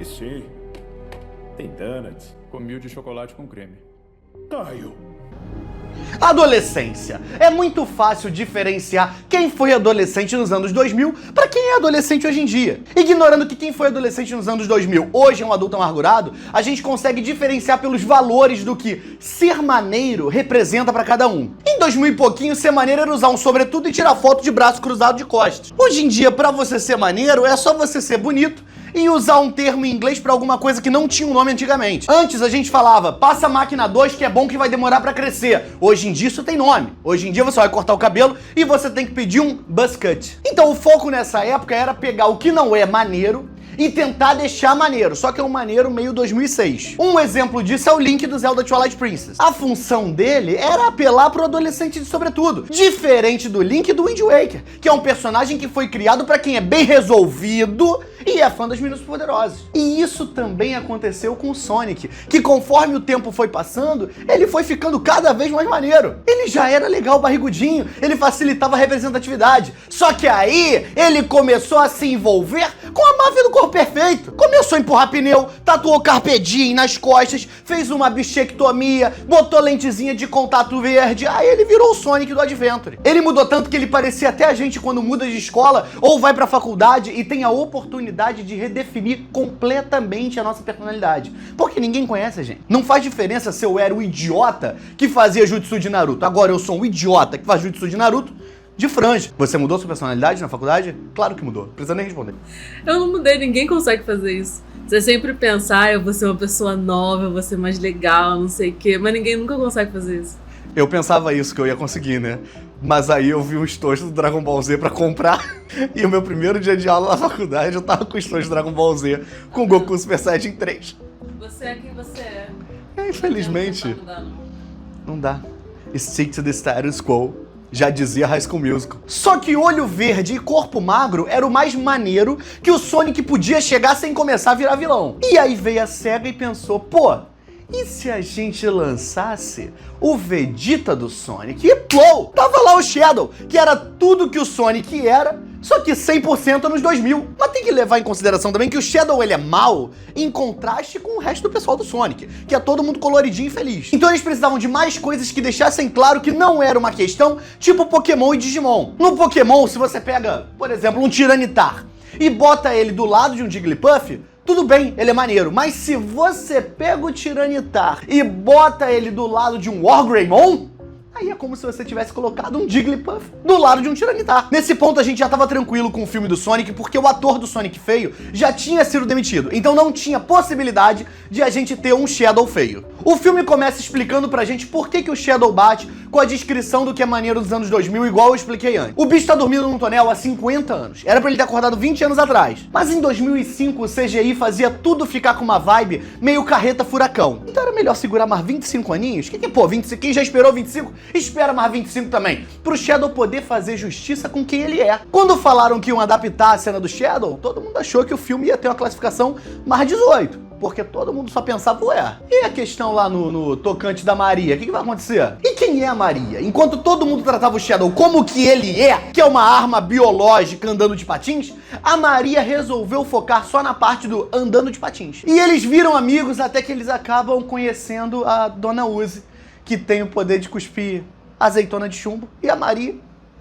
Sim. Tem donuts. Comi o de chocolate com creme. Caio. Adolescência. É muito fácil diferenciar quem foi adolescente nos anos 2000 para quem é adolescente hoje em dia. Ignorando que quem foi adolescente nos anos 2000 hoje é um adulto amargurado, a gente consegue diferenciar pelos valores do que ser maneiro representa para cada um. Em 2000 e pouquinho, ser maneiro era usar um sobretudo e tirar foto de braço cruzado de costas. Hoje em dia, para você ser maneiro, é só você ser bonito e usar um termo em inglês pra alguma coisa que não tinha um nome antigamente. Antes a gente falava, passa a máquina 2 que é bom que vai demorar pra crescer. Hoje em dia isso tem nome. Hoje em dia você vai cortar o cabelo e você tem que pedir um buzz cut. Então o foco nessa época era pegar o que não é maneiro e tentar deixar maneiro, só que é um maneiro meio 2006. Um exemplo disso é o Link do Zelda Twilight Princess. A função dele era apelar pro adolescente de sobretudo, diferente do Link do Wind Waker, que é um personagem que foi criado pra quem é bem resolvido e é fã das meninas poderosas. E isso também aconteceu com o Sonic, que conforme o tempo foi passando, ele foi ficando cada vez mais maneiro. Ele já era legal barrigudinho, ele facilitava a representatividade, só que aí ele começou a se envolver com a máfia do corpo perfeito. Começou a empurrar pneu, tatuou Carpe Diem nas costas, fez uma bichectomia, botou lentezinha de contato verde, aí ele virou o Sonic do Adventure. Ele mudou tanto que ele parecia até a gente quando muda de escola ou vai pra faculdade e tem a oportunidade de redefinir completamente a nossa personalidade. Porque ninguém conhece a gente. Não faz diferença se eu era o idiota que fazia jutsu de Naruto. Agora eu sou um idiota que faz jutsu de Naruto de franja. Você mudou sua personalidade na faculdade? Claro que mudou. Não precisa nem responder. Eu não mudei, ninguém consegue fazer isso. Você sempre pensa, eu vou ser uma pessoa nova, eu vou ser mais legal, não sei o quê, mas ninguém nunca consegue fazer isso. Eu pensava isso, que eu ia conseguir, né? Mas aí eu vi um estojo do Dragon Ball Z pra comprar e o meu primeiro dia de aula na faculdade eu tava com o estojo do Dragon Ball Z com o Goku Super Saiyajin 3. Você é quem você é. Infelizmente. Não dá. Stick to the status quo. Já dizia High School Musical. Só que olho verde e corpo magro era o mais maneiro que o Sonic podia chegar sem começar a virar vilão. E aí veio a SEGA e pensou, pô, e se a gente lançasse o Vegeta do Sonic? E plou! Tava lá o Shadow, que era tudo que o Sonic era, só que 100% nos 2000. Mas tem que levar em consideração também que o Shadow ele é mau em contraste com o resto do pessoal do Sonic, que é todo mundo coloridinho e feliz. Então eles precisavam de mais coisas que deixassem claro que não era uma questão tipo Pokémon e Digimon. No Pokémon, se você pega, por exemplo, um Tiranitar e bota ele do lado de um Jigglypuff, tudo bem, ele é maneiro, mas se você pega o Tiranitar e bota ele do lado de um Wargreymon, aí é como se você tivesse colocado um Jigglypuff do lado de um Tiranitar. Nesse ponto a gente já tava tranquilo com o filme do Sonic, porque o ator do Sonic feio já tinha sido demitido, então não tinha possibilidade de a gente ter um Shadow feio. O filme começa explicando pra gente por que o Shadow bate com a descrição do que é maneiro dos anos 2000, igual eu expliquei antes. O bicho tá dormindo num tonel há 50 anos. Era pra ele ter acordado 20 anos atrás. Mas em 2005 o CGI fazia tudo ficar com uma vibe meio carreta furacão. Então era melhor segurar mais 25 aninhos? Pô, 25? Quem já esperou 25? Espera mais 25 também. Pro Shadow poder fazer justiça com quem ele é. Quando falaram que iam adaptar a cena do Shadow, todo mundo achou que o filme ia ter uma classificação mais 18. Porque todo mundo só pensava, ué, e a questão lá no tocante da Maria? O que vai acontecer? E quem é a Maria? Enquanto todo mundo tratava o Shadow como que ele é, que é uma arma biológica andando de patins, a Maria resolveu focar só na parte do andando de patins. E eles viram amigos até que eles acabam conhecendo a Dona Uzi, que tem o poder de cuspir azeitona de chumbo. E a Maria,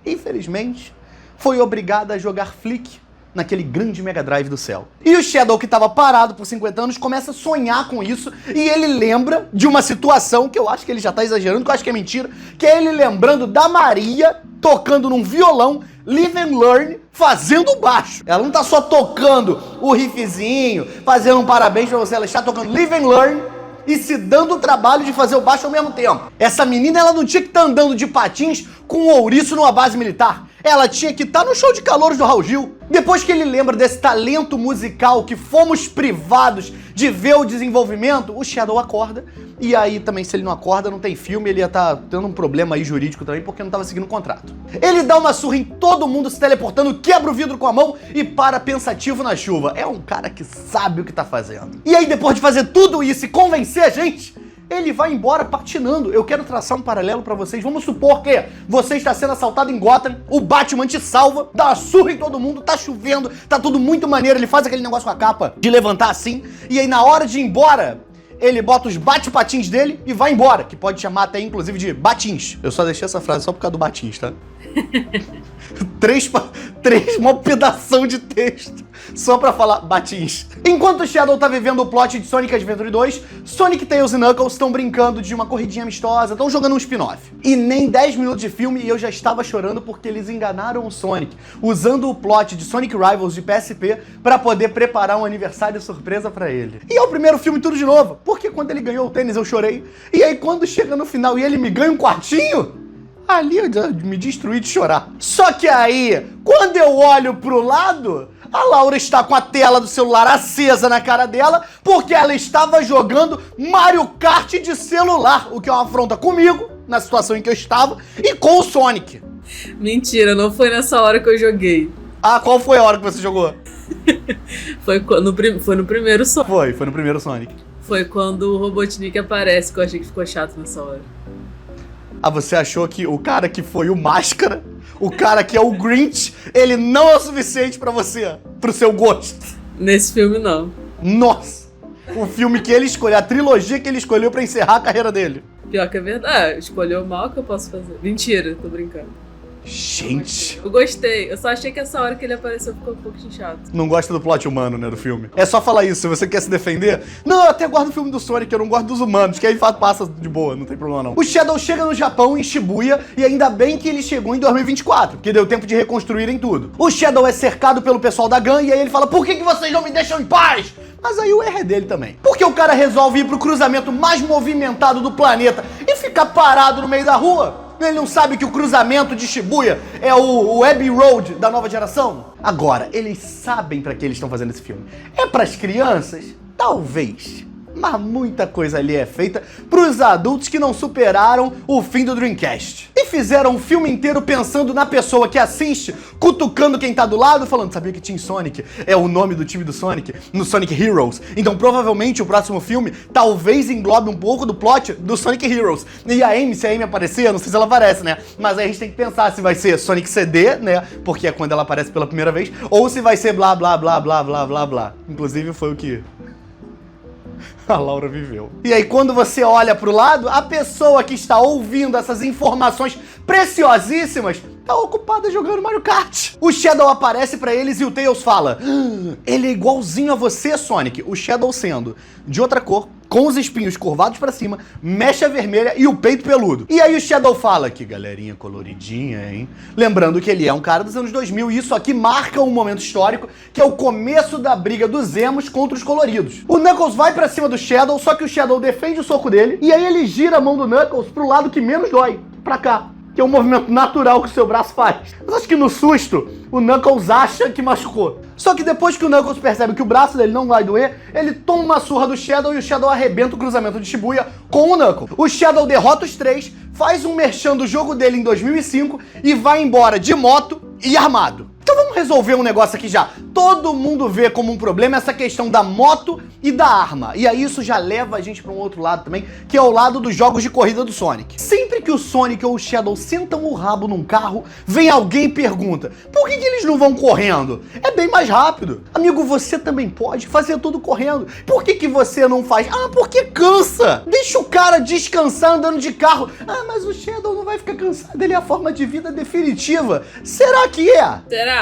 infelizmente, foi obrigada a jogar flick naquele grande Mega Drive do céu. E o Shadow, que estava parado por 50 anos, começa a sonhar com isso e ele lembra de uma situação que eu acho que ele já tá exagerando, que eu acho que é mentira, que é ele lembrando da Maria tocando num violão, Live and Learn, fazendo baixo. Ela não tá só tocando o riffzinho, fazendo um parabéns pra você, ela está tocando Live and Learn e se dando o trabalho de fazer o baixo ao mesmo tempo. Essa menina, ela não tinha que estar andando de patins com um ouriço numa base militar. Ela tinha que estar no show de calouros do Raul Gil. Depois que ele lembra desse talento musical que fomos privados de ver o desenvolvimento, o Shadow acorda. E aí também, se ele não acorda, não tem filme, ele ia estar tendo um problema aí jurídico também, porque não estava seguindo o contrato. Ele dá uma surra em todo mundo se teleportando, quebra o vidro com a mão e para pensativo na chuva. É um cara que sabe o que tá fazendo. E aí, depois de fazer tudo isso e convencer a gente, ele vai embora patinando. Eu quero traçar um paralelo pra vocês. Vamos supor que você está sendo assaltado em Gotham, o Batman te salva, dá uma surra em todo mundo, tá chovendo, tá tudo muito maneiro, ele faz aquele negócio com a capa de levantar assim, e aí na hora de ir embora, ele bota os bate-patins dele e vai embora, que pode chamar até inclusive de batins. Eu só deixei essa frase só por causa do batins, tá? três, uma pedação de texto só pra falar batins. Enquanto o Shadow tá vivendo o plot de Sonic Adventure 2, Sonic, Tails e Knuckles estão brincando de uma corridinha amistosa, estão jogando um spin-off. E nem 10 minutos de filme e eu já estava chorando porque eles enganaram o Sonic, usando o plot de Sonic Rivals de PSP pra poder preparar um aniversário surpresa pra ele. E é o primeiro filme tudo de novo, porque quando ele ganhou o tênis eu chorei, e aí quando chega no final e ele me ganha um quartinho, ali eu me destruí de chorar. Só que aí, quando eu olho pro lado, a Laura está com a tela do celular acesa na cara dela, porque ela estava jogando Mario Kart de celular, o que é uma afronta comigo, na situação em que eu estava, e com o Sonic. Mentira, não foi nessa hora que eu joguei. Ah, qual foi a hora que você jogou? Foi no primeiro Sonic. Foi no primeiro Sonic. Foi quando o Robotnik aparece, que eu achei que ficou chato nessa hora. Ah, você achou que o cara que foi o Máscara, o cara que é o Grinch, ele não é o suficiente pra você, pro seu gosto? Nesse filme, não. Nossa! O filme que ele escolheu, a trilogia que ele escolheu pra encerrar a carreira dele. Pior que é verdade, escolheu mal, que eu posso fazer. Mentira, tô brincando. Gente! Eu gostei, eu só achei que essa hora que ele apareceu ficou um pouco chato. Não gosta do plot humano, né, do filme. É só falar isso, se você quer se defender. Não, eu até gosto do filme do Sonic, eu não gosto dos humanos, que aí passa de boa, não tem problema não. O Shadow chega no Japão, em Shibuya, e ainda bem que ele chegou em 2024, porque deu tempo de reconstruírem tudo. O Shadow é cercado pelo pessoal da Gun, e aí ele fala, por que vocês não me deixam em paz? Mas aí o erro é dele também. Porque o cara resolve ir pro cruzamento mais movimentado do planeta e ficar parado no meio da rua. Ele não sabe que o cruzamento de Shibuya é o Abbey Road da nova geração? Agora, eles sabem pra que eles estão fazendo esse filme. É pras crianças? Talvez. Mas muita coisa ali é feita pros adultos que não superaram o fim do Dreamcast. E fizeram um filme inteiro pensando na pessoa que assiste, cutucando quem tá do lado, falando, sabia que Team Sonic é o nome do time do Sonic, no Sonic Heroes. Então provavelmente o próximo filme talvez englobe um pouco do plot do Sonic Heroes. E a Amy, se a Amy aparecer, eu não sei se ela aparece, né? Mas aí a gente tem que pensar se vai ser Sonic CD, né? Porque é quando ela aparece pela primeira vez, ou se vai ser blá blá blá blá blá blá blá. Inclusive foi o que a Laura viveu. E aí quando você olha pro lado, a pessoa que está ouvindo essas informações preciosíssimas tá ocupada jogando Mario Kart. O Shadow aparece pra eles e o Tails fala, ele é igualzinho a você, Sonic. O Shadow sendo de outra cor, com os espinhos curvados pra cima, mecha vermelha e o peito peludo. E aí o Shadow fala, que galerinha coloridinha, hein? Lembrando que ele é um cara dos anos 2000 e isso aqui marca um momento histórico, que é o começo da briga dos emos contra os coloridos. O Knuckles vai pra cima do Shadow, só que o Shadow defende o soco dele, e aí ele gira a mão do Knuckles pro lado que menos dói, pra cá. Que é um movimento natural que o seu braço faz. Mas acho que no susto, o Knuckles acha que machucou. Só que depois que o Knuckles percebe que o braço dele não vai doer, ele toma uma surra do Shadow e o Shadow arrebenta o cruzamento de Shibuya com o Knuckles. O Shadow derrota os três, faz um merchan do jogo dele em 2005 e vai embora de moto e armado. Então vamos resolver um negócio aqui já. Todo mundo vê como um problema essa questão da moto e da arma. E aí isso já leva a gente para um outro lado também, que é o lado dos jogos de corrida do Sonic. Sempre que o Sonic ou o Shadow sentam o rabo num carro, vem alguém e pergunta, por que eles não vão correndo? É bem mais rápido. Amigo, você também pode fazer tudo correndo. Por que você não faz? Ah, porque cansa. Deixa o cara descansar andando de carro. Ah, mas o Shadow não vai ficar cansado, ele é a forma de vida definitiva. Será que é? Será?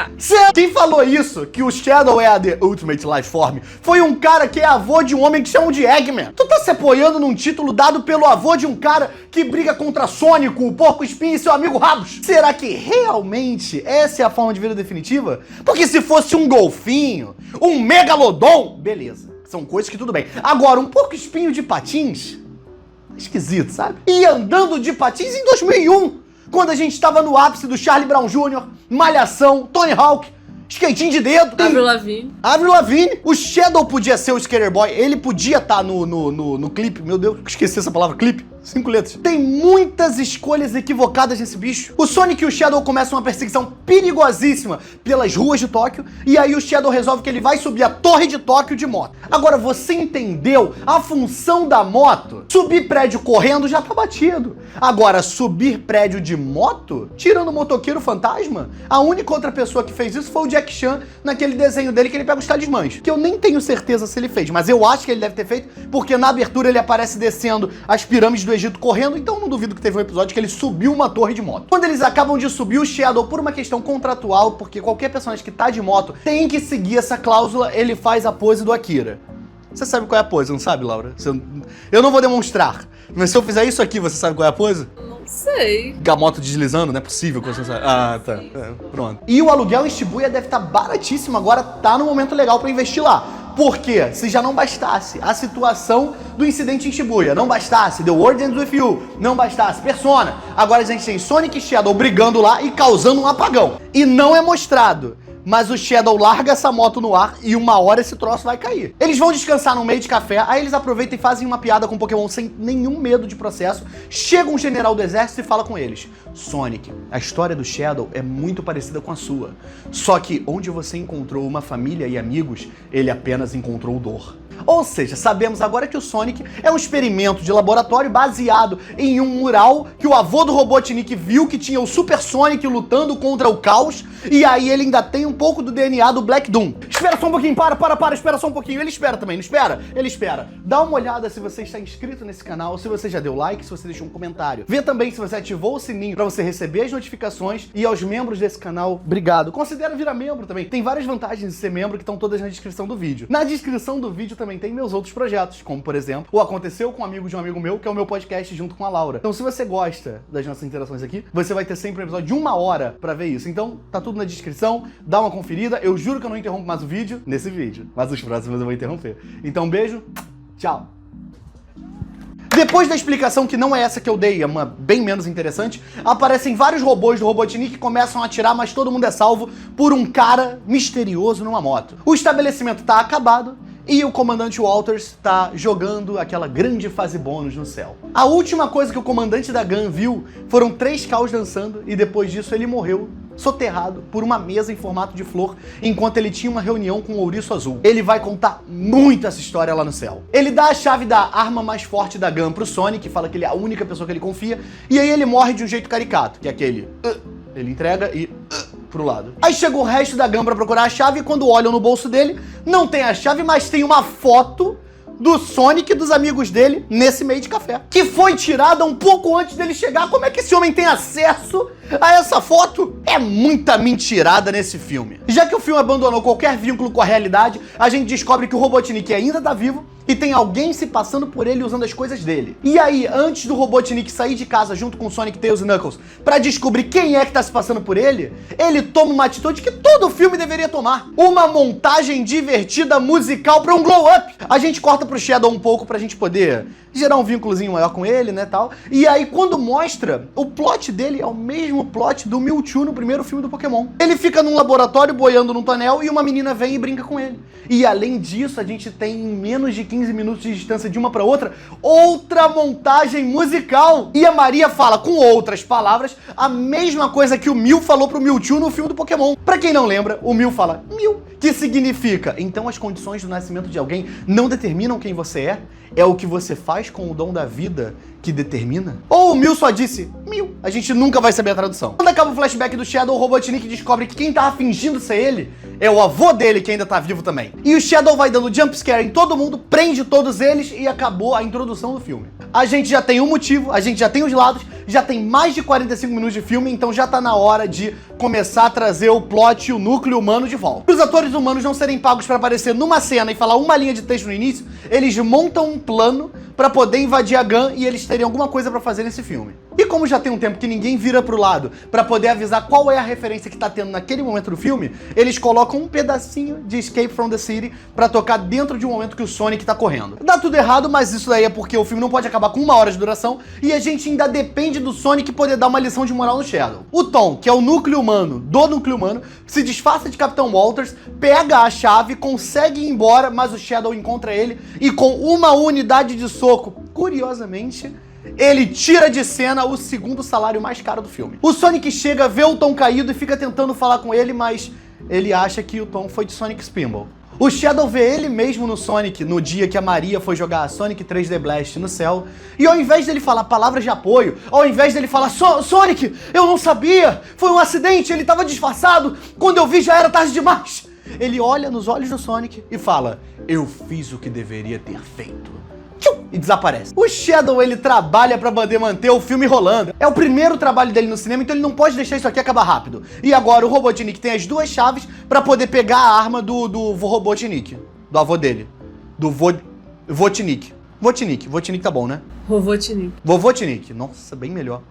Quem falou isso, que o Shadow é a The Ultimate Life Form, foi um cara que é avô de um homem que chamam de Eggman. Tu tá se apoiando num título dado pelo avô de um cara que briga contra Sonic, o Porco-Espinho e seu amigo Rabos. Será que realmente essa é a forma de vida definitiva? Porque se fosse um golfinho, um megalodon, beleza, são coisas que tudo bem. Agora, um Porco-Espinho de patins, esquisito, sabe? E andando de patins em 2001. Quando a gente estava no ápice do Charlie Brown Jr., Malhação, Tony Hawk, skatinho de dedo. Avril Lavigne. Avril Lavigne. O Shadow podia ser o Skater Boy, ele podia estar no clipe. Meu Deus, esqueci essa palavra, clipe. 5 letras. Tem muitas escolhas equivocadas nesse bicho. O Sonic e o Shadow começam uma perseguição perigosíssima pelas ruas de Tóquio, e aí o Shadow resolve que ele vai subir a torre de Tóquio de moto. Agora, você entendeu a função da moto? Subir prédio correndo já tá batido. Agora, subir prédio de moto, tirando o motoqueiro fantasma, a única outra pessoa que fez isso foi o Jack Chan naquele desenho dele que ele pega os talismãs. Que eu nem tenho certeza se ele fez, mas eu acho que ele deve ter feito, porque na abertura ele aparece descendo as pirâmides do Egito correndo, então não duvido que teve um episódio que ele subiu uma torre de moto. Quando eles acabam de subir, o Shadow, por uma questão contratual, porque qualquer personagem que tá de moto tem que seguir essa cláusula, ele faz a pose do Akira. Você sabe qual é a pose, não sabe, Laura? Eu não vou demonstrar, mas se eu fizer isso aqui, você sabe qual é a pose? Não sei. A moto deslizando, não é possível que você sabe. Ah, tá. Pronto. E o aluguel em Shibuya deve estar baratíssimo, agora tá no momento legal pra investir lá. Por quê? Se já não bastasse a situação do incidente em Shibuya, não bastasse The World Ends With You, não bastasse Persona, agora a gente tem Sonic e Shadow brigando lá e causando um apagão. E não é mostrado, mas o Shadow larga essa moto no ar e uma hora esse troço vai cair. Eles vão descansar no meio de café, aí eles aproveitam e fazem uma piada com o Pokémon sem nenhum medo de processo. Chega um general do exército e fala com eles: Sonic, a história do Shadow é muito parecida com a sua. Só que onde você encontrou uma família e amigos, ele apenas encontrou dor. Ou seja, sabemos agora que o Sonic é um experimento de laboratório baseado em um mural que o avô do Robotnik viu que tinha o Super Sonic lutando contra o caos, e aí ele ainda tem um pouco do DNA do Black Doom. Espera só um pouquinho, espera só um pouquinho. Ele espera também, não espera? Ele espera. Dá uma olhada se você está inscrito nesse canal, se você já deu like, se você deixou um comentário. Vê também se você ativou o sininho para você receber as notificações, e aos membros desse canal, obrigado. Considera virar membro também. Tem várias vantagens de ser membro que estão todas na descrição do vídeo. Na descrição do vídeo também tem meus outros projetos, como por exemplo, o Aconteceu com um Amigo de um Amigo Meu, que é o meu podcast junto com a Laura. Então se você gosta das nossas interações aqui, você vai ter sempre um episódio de 1 hora pra ver isso. Então tá tudo na descrição, dá uma conferida. Eu juro que eu não interrompo mais o vídeo nesse vídeo, mas os próximos eu vou interromper. Então beijo, tchau. Depois da explicação, que não é essa que eu dei, é uma bem menos interessante, aparecem vários robôs do Robotnik que começam a atirar, mas todo mundo é salvo por um cara misterioso numa moto. O estabelecimento tá acabado e o comandante Walters tá jogando aquela grande fase bônus no céu. A última coisa que o comandante da GUN viu foram 3 caos dançando, e depois disso ele morreu soterrado por uma mesa em formato de flor, enquanto ele tinha uma reunião com o Ouriço Azul. Ele vai contar muito essa história lá no céu. Ele dá a chave da arma mais forte da GUN pro Sonic, fala que ele é a única pessoa que ele confia, e aí ele morre de um jeito caricato, que é aquele... ele entrega e... pro lado. Aí chega o resto da GUN pra procurar a chave, e quando olham no bolso dele, não tem a chave, mas tem uma foto do Sonic e dos amigos dele nesse meio de café, que foi tirada um pouco antes dele chegar. Como é que esse homem tem acesso a essa foto? É muita mentirada nesse filme. Já que o filme abandonou qualquer vínculo com a realidade, a gente descobre que o Robotnik ainda tá vivo e tem alguém se passando por ele usando as coisas dele. E aí, antes do Robotnik sair de casa junto com Sonic, Tails e Knuckles pra descobrir quem é que tá se passando por ele, ele toma uma atitude que todo filme deveria tomar: uma montagem divertida musical pra um glow-up. A gente corta pro Shadow um pouco pra gente poder gerar um vínculozinho maior com ele, né, tal. E aí, quando mostra, o plot dele é o mesmo plot do Mewtwo no primeiro filme do Pokémon. Ele fica num laboratório boiando num tonel e uma menina vem e brinca com ele. E além disso, a gente tem, em menos de 15 minutos de distância de uma pra outra, outra montagem musical. E a Maria fala, com outras palavras, a mesma coisa que o Mew falou pro Mewtwo no filme do Pokémon. Pra quem não lembra, o Mew fala Mew, que significa: então as condições do nascimento de alguém não determinam quem você é o que você faz com o dom da vida que determina? Ou o Mew só disse Mew? A gente nunca vai saber a tradução. Quando acaba o flashback do Shadow, o Robotnik descobre que quem tava fingindo ser ele é o avô dele, que ainda tá vivo também. E o Shadow vai dando jumpscare em todo mundo, prende todos eles e acabou a introdução do filme. A gente já tem um motivo, a gente já tem os lados, já tem mais de 45 minutos de filme, então já tá na hora de começar a trazer o plot e o núcleo humano de volta. Para os atores humanos não serem pagos para aparecer numa cena e falar uma linha de texto no início, eles montam um plano para poder invadir a GUN e eles terem alguma coisa para fazer nesse filme. E como já tem um tempo que ninguém vira pro lado para poder avisar qual é a referência que tá tendo naquele momento do filme, eles colocam um pedacinho de Escape from the City para tocar dentro de um momento que o Sonic tá correndo. Dá tudo errado, mas isso daí é porque o filme não pode acabar com 1 hora de duração e a gente ainda depende do Sonic poder dar uma lição de moral no Shadow. O Tom, que é o núcleo humano do núcleo humano, se disfarça de Capitão Walters, pega a chave, consegue ir embora, mas o Shadow encontra ele e com uma unidade de soco, curiosamente, ele tira de cena o segundo salário mais caro do filme. O Sonic chega, vê o Tom caído e fica tentando falar com ele, mas ele acha que o Tom foi de Sonic Spinball. O Shadow vê ele mesmo no Sonic no dia que a Maria foi jogar Sonic 3D Blast no céu, e ao invés dele falar palavras de apoio, ao invés dele falar Sonic, eu não sabia, foi um acidente, ele tava disfarçado, quando eu vi já era tarde demais. Ele olha nos olhos do Sonic e fala, eu fiz o que deveria ter feito. E desaparece. O Shadow, ele trabalha pra poder manter o filme rolando. É o primeiro trabalho dele no cinema, então ele não pode deixar isso aqui acabar rápido. E agora o Robotnik tem as duas chaves pra poder pegar a arma do Robotnik. Do avô dele. Do Votnik. Votnik tá bom, né? Robotnik. Vovotnik. Nossa, bem melhor.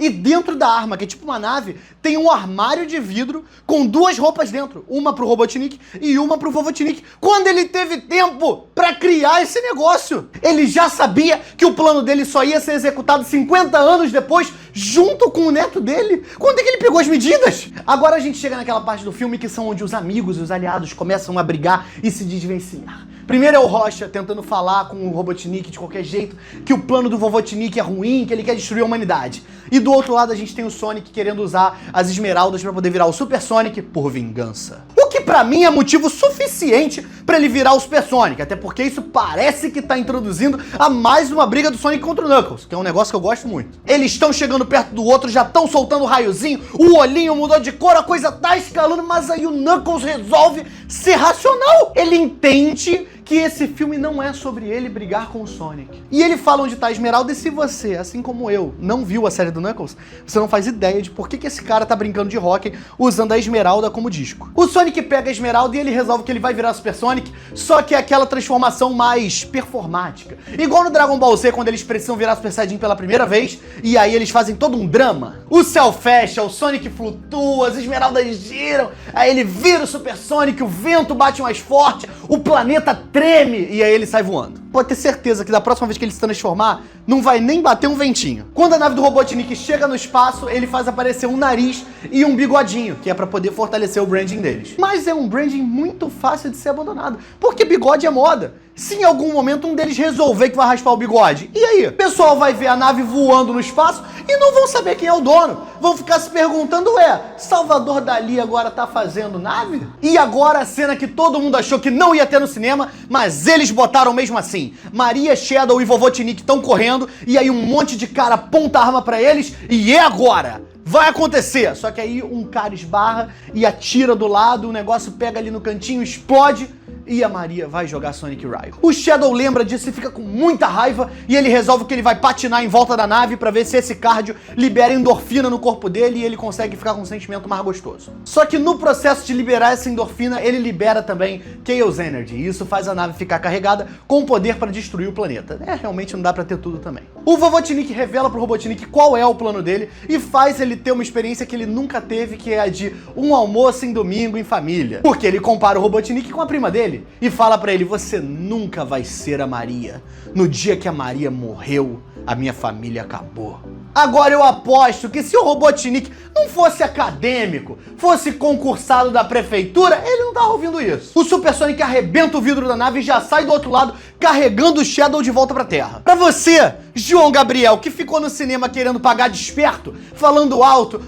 E dentro da arma, que é tipo uma nave, tem um armário de vidro com duas roupas dentro. Uma pro Robotnik e uma pro Vovotnik. Quando ele teve tempo pra criar esse negócio, ele já sabia que o plano dele só ia ser executado 50 anos depois, junto com o neto dele. Quando é que ele pegou as medidas? Agora a gente chega naquela parte do filme que são onde os amigos e os aliados começam a brigar e se desvencilhar. Primeiro é o Rocha tentando falar com o Robotnik de qualquer jeito que o plano do Vovotnik é ruim, que ele quer destruir a humanidade. E do outro lado a gente tem o Sonic querendo usar as esmeraldas pra poder virar o Super Sonic por vingança. O que pra mim é motivo suficiente pra ele virar o Super Sonic, até porque isso parece que tá introduzindo a mais uma briga do Sonic contra o Knuckles, que é um negócio que eu gosto muito. Eles estão chegando perto do outro, já estão soltando raiozinho, o olhinho mudou de cor, a coisa tá escalando, mas aí o Knuckles resolve ser racional. Ele entende que esse filme não é sobre ele brigar com o Sonic. E ele fala onde tá a Esmeralda, e se você, assim como eu, não viu a série do Knuckles, você não faz ideia de por que esse cara tá brincando de rock usando a Esmeralda como disco. O Sonic pega a Esmeralda e ele resolve que ele vai virar Super Sonic, só que é aquela transformação mais performática. Igual no Dragon Ball Z, quando eles precisam virar Super Saiyajin pela primeira vez, e aí eles fazem todo um drama. O céu fecha, o Sonic flutua, as esmeraldas giram, aí ele vira o Super Sonic, o vento bate mais forte, o planeta treme e aí ele sai voando. Pode ter certeza que da próxima vez que ele se transformar, não vai nem bater um ventinho. Quando a nave do Robotnik chega no espaço, ele faz aparecer um nariz e um bigodinho, que é pra poder fortalecer o branding deles. Mas é um branding muito fácil de ser abandonado, porque bigode é moda. Se em algum momento um deles resolver que vai raspar o bigode, e aí? O pessoal vai ver a nave voando no espaço e não vão saber quem é o dono. Vão ficar se perguntando, Salvador Dali agora tá fazendo nave? E agora a cena que todo mundo achou que não ia ter no cinema, mas eles botaram mesmo assim. Maria, Shadow e Vovotnik estão correndo, e aí um monte de cara aponta a arma pra eles, e é agora! Vai acontecer! Só que aí um cara esbarra e atira do lado, o negócio pega ali no cantinho, explode, e a Maria vai jogar Sonic Raio. O Shadow lembra disso e fica com muita raiva, e ele resolve que ele vai patinar em volta da nave pra ver se esse cardio libera endorfina no corpo dele e ele consegue ficar com um sentimento mais gostoso. Só que no processo de liberar essa endorfina, ele libera também Chaos Energy, e isso faz a nave ficar carregada com poder pra destruir o planeta. Realmente não dá pra ter tudo também. O Vovotnik revela pro Robotnik qual é o plano dele e faz ele ter uma experiência que ele nunca teve, que é a de um almoço em domingo em família. Porque ele compara o Robotnik com a prima dele e fala pra ele, você nunca vai ser a Maria. No dia que a Maria morreu, a minha família acabou. Agora eu aposto que se o Robotnik não fosse acadêmico, fosse concursado da prefeitura, ele não tá ouvindo isso. O Super Sonic arrebenta o vidro da nave e já sai do outro lado, carregando o Shadow de volta pra Terra. Pra você, João Gabriel, que ficou no cinema querendo pagar de esperto, falando alto,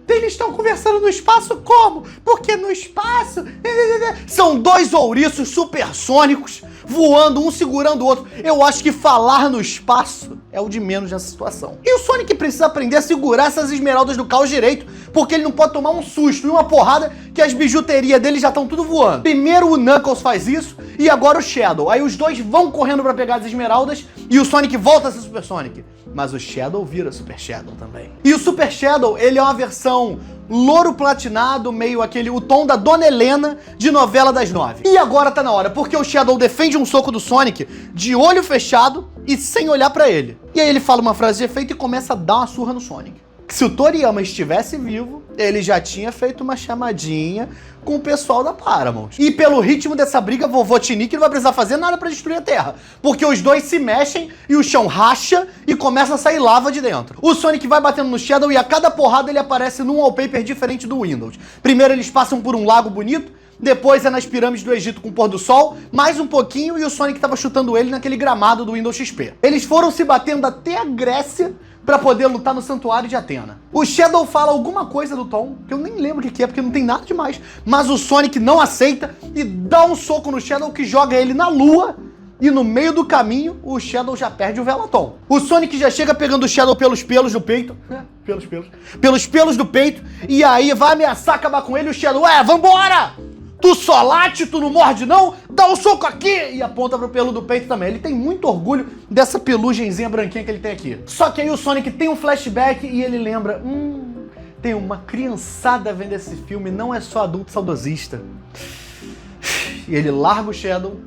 eles estão conversando no espaço como? Porque no espaço... São dois ouriços supersônicos voando, um segurando o outro. Eu acho que falar no espaço é o de menos nessa situação. E o Sonic precisa aprender a segurar essas esmeraldas do caos direito, porque ele não pode tomar um susto e uma porrada que as bijuterias dele já estão tudo voando. Primeiro o Knuckles faz isso e agora o Shadow. Aí os dois vão correndo pra pegar as esmeraldas e o Sonic volta a ser Super Sonic. Mas o Shadow vira Super Shadow também. E o Super Shadow, ele é uma versão louro platinado, meio o tom da Dona Helena de Novela das 9. E agora tá na hora, porque o Shadow defende um soco do Sonic de olho fechado e sem olhar pra ele. E aí ele fala uma frase de efeito e começa a dar uma surra no Sonic. Se o Toriyama estivesse vivo, ele já tinha feito uma chamadinha com o pessoal da Paramount. E pelo ritmo dessa briga, Vovotnik não vai precisar fazer nada pra destruir a Terra, porque os dois se mexem e o chão racha e começa a sair lava de dentro. O Sonic vai batendo no Shadow e a cada porrada ele aparece num wallpaper diferente do Windows. Primeiro eles passam por um lago bonito, depois é nas pirâmides do Egito com o pôr do sol, mais um pouquinho e o Sonic tava chutando ele naquele gramado do Windows XP. Eles foram se batendo até a Grécia, pra poder lutar no Santuário de Atena. O Shadow fala alguma coisa do Tom, que eu nem lembro o que é, porque não tem nada demais, mas o Sonic não aceita e dá um soco no Shadow que joga ele na lua, e no meio do caminho, o Shadow já perde o Velaton. O Sonic já chega pegando o Shadow pelos pelos do peito, pelos pelos do peito, e aí vai ameaçar acabar com ele, o Shadow, vambora! Tu só late, tu não morde não? Dá um soco aqui! E aponta pro pelo do peito também. Ele tem muito orgulho dessa pelugenzinha branquinha que ele tem aqui. Só que aí o Sonic tem um flashback e ele lembra, tem uma criançada vendo esse filme, não é só adulto saudosista. E ele larga o Shadow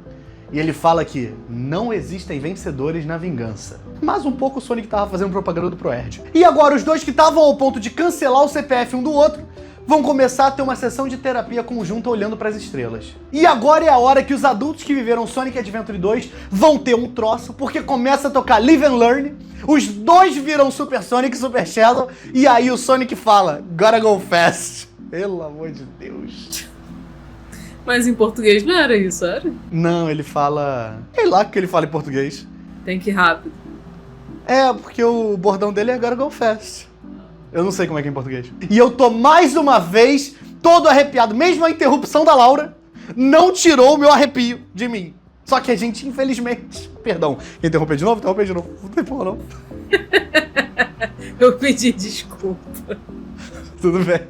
e ele fala que não existem vencedores na vingança. Mas um pouco o Sonic tava fazendo propaganda do ProErd. E agora os dois que estavam ao ponto de cancelar o CPF um do outro vão começar a ter uma sessão de terapia conjunta olhando para as estrelas. E agora é a hora que os adultos que viveram Sonic Adventure 2 vão ter um troço, porque começa a tocar Live and Learn, os dois viram Super Sonic e Super Shadow, e aí o Sonic fala, Gotta go fast. Pelo amor de Deus. Mas em português não era isso, era? Não, ele fala... Sei lá o que ele fala em português. Tem que ir rápido. É, porque o bordão dele é Gotta go fast. Eu não sei como é que é em português. E eu tô mais uma vez todo arrepiado. Mesmo a interrupção da Laura não tirou o meu arrepio de mim. Só que a gente, infelizmente... Perdão, quer interromper de novo? Interromper de novo. Não tem porra, não. Eu pedi desculpa. Tudo bem.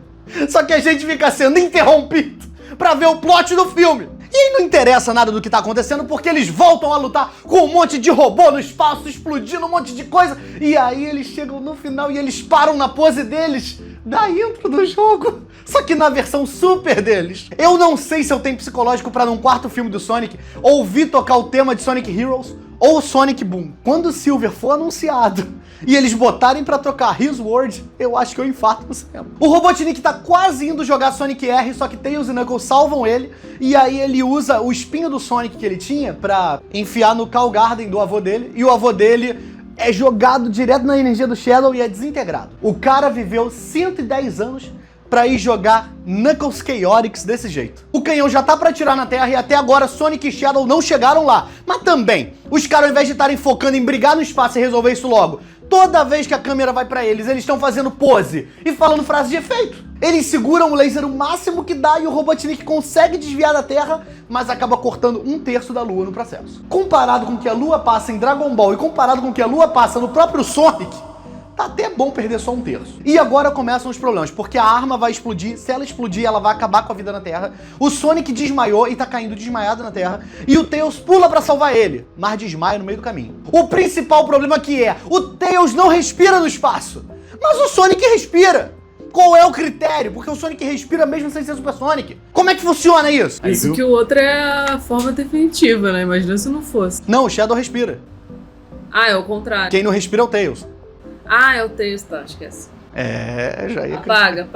Só que a gente fica sendo interrompido pra ver o plot do filme. E aí não interessa nada do que tá acontecendo, porque eles voltam a lutar com um monte de robô no espaço, explodindo um monte de coisa. E aí eles chegam no final e eles param na pose deles da intro do jogo. Só que na versão super deles. Eu não sei se eu tenho psicológico pra num quarto filme do Sonic ouvir tocar o tema de Sonic Heroes ou Sonic Boom. Quando o Silver for anunciado e eles botarem pra tocar His World, eu acho que eu infarto no cinema. O Robotnik tá quase indo jogar Sonic R, só que Tails e Knuckles salvam ele, e aí ele usa o espinho do Sonic que ele tinha pra enfiar no Cow Garden do avô dele, e o avô dele é jogado direto na energia do Shadow e é desintegrado. O cara viveu 110 anos pra ir jogar Knuckles Chaotix desse jeito. O canhão já tá pra atirar na Terra e até agora Sonic e Shadow não chegaram lá. Mas também, os caras ao invés de estarem focando em brigar no espaço e resolver isso logo, toda vez que a câmera vai pra eles estão fazendo pose e falando frases de efeito. Eles seguram o laser o máximo que dá e o Robotnik consegue desviar da Terra, mas acaba cortando 1/3 da Lua no processo. Comparado com o que a Lua passa em Dragon Ball e comparado com o que a Lua passa no próprio Sonic, tá até bom perder só 1/3. E agora começam os problemas, porque a arma vai explodir, se ela explodir, ela vai acabar com a vida na Terra. O Sonic desmaiou e tá caindo desmaiado na Terra, e o Tails pula pra salvar ele, mas desmaia no meio do caminho. O principal problema aqui é, o Tails não respira no espaço, mas o Sonic respira. Qual é o critério? Porque o Sonic respira mesmo sem ser Super Sonic. Como é que funciona isso? Isso que o outro é a forma definitiva, né? Imagina se não fosse. Não, o Shadow respira. Ah, é o contrário. Quem não respira é o Tails. Ah, é o Tails, tá, esquece. Já ia... Apaga.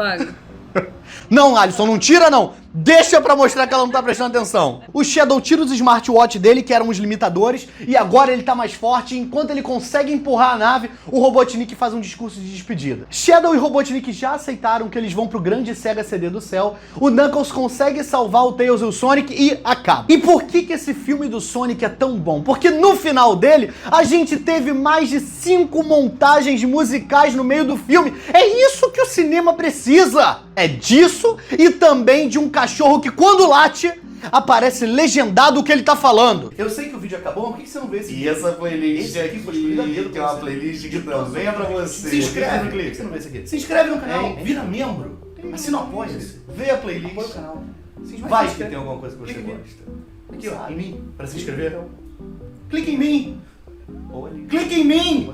Não, Alisson, não tira não. Deixa pra mostrar que ela não tá prestando atenção. O Shadow tira os smartwatch dele, que eram os limitadores, e agora ele tá mais forte, e enquanto ele consegue empurrar a nave, o Robotnik faz um discurso de despedida. Shadow e Robotnik já aceitaram que eles vão pro grande Sega CD do céu, o Knuckles consegue salvar o Tails e o Sonic e acaba. E por que esse filme do Sonic é tão bom? Porque no final dele, a gente teve mais de 5 montagens musicais no meio do filme. É isso que o cinema precisa! É disso e também de um cachorro que quando late, aparece legendado o que ele tá falando. Eu sei que o vídeo acabou, mas por que você não vê esse vídeo? E essa playlist Esse aqui foi escolhida a dedo que é uma playlist que também é pra você. Se inscreve, por que você não vê esse aqui? Se inscreve no canal, Hein? vira membro, assina o apoia, vê a playlist, apoia o canal. Vai que tem alguma coisa que você gosta. Aqui ó, em mim, pra se inscrever. Clique em mim. Clique em mim.